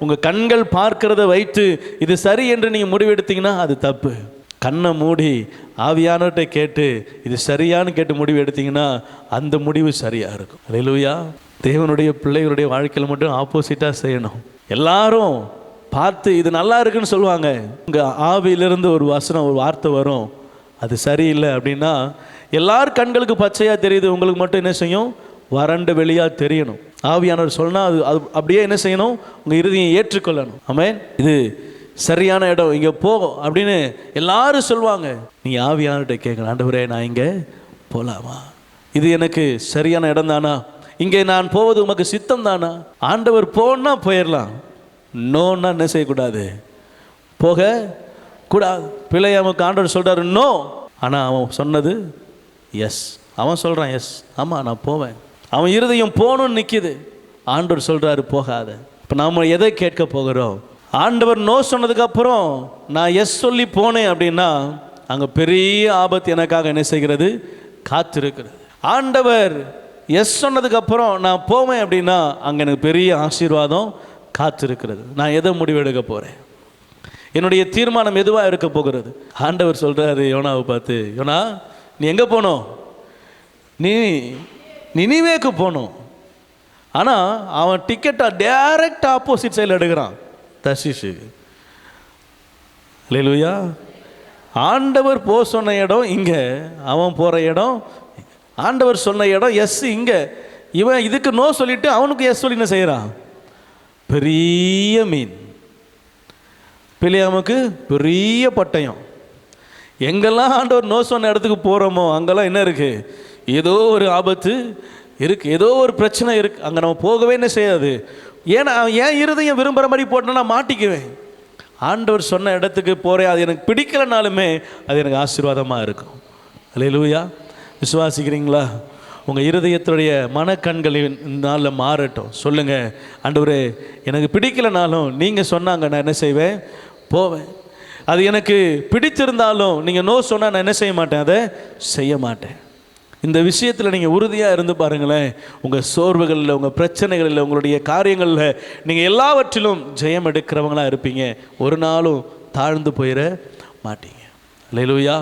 உங்கள் கண்கள் பார்க்கிறத வைத்து இது சரி என்று நீங்கள் முடிவெடுத்தீங்கன்னா அது தப்பு. கண்ணை மூடி ஆவியானவர்கிட்ட கேட்டு இது சரியானு கேட்டு முடிவு எடுத்தீங்கன்னா அந்த முடிவு சரியாக இருக்கும். அல்லேலூயா. தேவனுடைய பிள்ளைகளுடைய வாழ்க்கையில் மட்டும் ஆப்போசிட்டாக செய்யணும். எல்லாரும் பார்த்து இது நல்லா இருக்குன்னு சொல்லுவாங்க. உங்கள் ஆவியிலிருந்து ஒரு வசனம் ஒரு வார்த்தை வரும், அது சரியில்லை அப்படின்னா எல்லார் கண்களுக்கு பச்சையாக தெரியுது, உங்களுக்கு மட்டும் என்ன செய்யும்? வறண்ட வெளியாக தெரியணும். ஆவியானவர் சொன்னால் அது அப்படியே என்ன செய்யணும்? உங்கள் இறுதியை ஏற்றுக்கொள்ளணும். ஆமென். இது சரியான இடம், இங்கே போ அப்படின்னு எல்லாரும் சொல்லுவாங்க. நீங்கள் ஆவியானவர்கிட்ட கேட்கணும், ஆண்டவரே நான் இங்கே போகலாமா? இது எனக்கு சரியான இடம் தானா? இங்கே நான் போவது உமக்கு சித்தம் தானா? ஆண்டவர் போன்னா போயிடலாம், நோன்னா என்ன செய்யக்கூடாது? போக கூடாது. பிள்ளையாமுக்கு ஆண்டவர் சொல்கிறாரு நோ, ஆனால் அவன் சொன்னது எஸ். அவன் சொல்கிறான் எஸ், ஆமாம் நான் போவேன். அவன் இருதயம் போகணும்னு நிற்கிது. ஆண்டவர் சொல்கிறாரு போகாத. இப்போ நாம் எதை கேட்க போகிறோம்? ஆண்டவர் நோ சொன்னதுக்கப்புறம் நான் எஸ் சொல்லி போனேன் அப்படின்னா அங்கே பெரிய ஆபத்து எனக்காக என்ன செய்கிறது? காத்திருக்கிறது. ஆண்டவர் எஸ் சொன்னதுக்கப்புறம் நான் போவேன் அப்படின்னா அங்கே எனக்கு பெரிய ஆசீர்வாதம் காத்திருக்கிறது. நான் எதை முடிவெடுக்க போகிறேன்? என்னுடைய தீர்மானம் எதுவாக இருக்க போகிறது? ஆண்டவர் சொல்கிறாரு யோனாவை பார்த்து, யோனா நீ எங்கே போனோம்? நீ நினிவேக்கு போகணும். ஆனால் அவன் டிக்கெட்டை டைரக்ட் ஆப்போசிட் சைடில் எடுக்கிறான், தர்ஷீஷுக்கு. அல்லேலூயா. ஆண்டவர் போ சொன்ன இடம் இங்கே, அவன் போகிற இடம். ஆண்டவர் சொன்ன இடம் எஸ் இங்கே, இவன் இதுக்கு நோ சொல்லிவிட்டு அவனுக்கு எஸ் சொல்லி என்ன செய்கிறான்? பெரிய மீன். பிள்ளையாமுக்கு பெரிய பட்டயம். எங்கெல்லாம் ஆண்டவர் நோ சொன்ன இடத்துக்கு போகிறோமோ அங்கெல்லாம் என்ன இருக்குது? ஏதோ ஒரு ஆபத்து இருக்குது, ஏதோ ஒரு பிரச்சனை இருக்குது. அங்கே நம்ம போகவே என்ன செய்யாது. ஏன்னா ஏன் இருதயம் விரும்புகிற மாதிரி போட்டேன்னா நான் மாட்டிக்குவேன். ஆண்டவர் சொன்ன இடத்துக்கு போகிறேன், அது எனக்கு பிடிக்கலனாலுமே அது எனக்கு ஆசீர்வாதமாக இருக்கும். அல்லேலூயா. விசுவாசிக்கிறீங்களா? உங்கள் இருதயத்துடைய மனக்கண்களின் நாளில் மாறட்டும். சொல்லுங்கள், ஆண்டவரே எனக்கு பிடிக்கலனாலும் நீங்கள் சொன்னாங்க நான் என்ன செய்வேன்? போவேன். அது எனக்கு பிடித்திருந்தாலும் நீங்கள் நோ சொன்னால் நான் என்ன செய்ய மாட்டேன்? அதை செய்ய மாட்டேன். இந்த விஷயத்தில் நீங்கள் உறுதியாக இருந்து பாருங்களேன். உங்கள் சோர்வுகளில், உங்கள் பிரச்சனைகளில், உங்களுடைய காரியங்களில் நீங்கள் எல்லாவற்றிலும் ஜெயம் எடுக்கிறவங்களாக இருப்பீங்க. ஒரு நாளும் தாழ்ந்து போயிட மாட்டீங்க. அல்லேலூயா.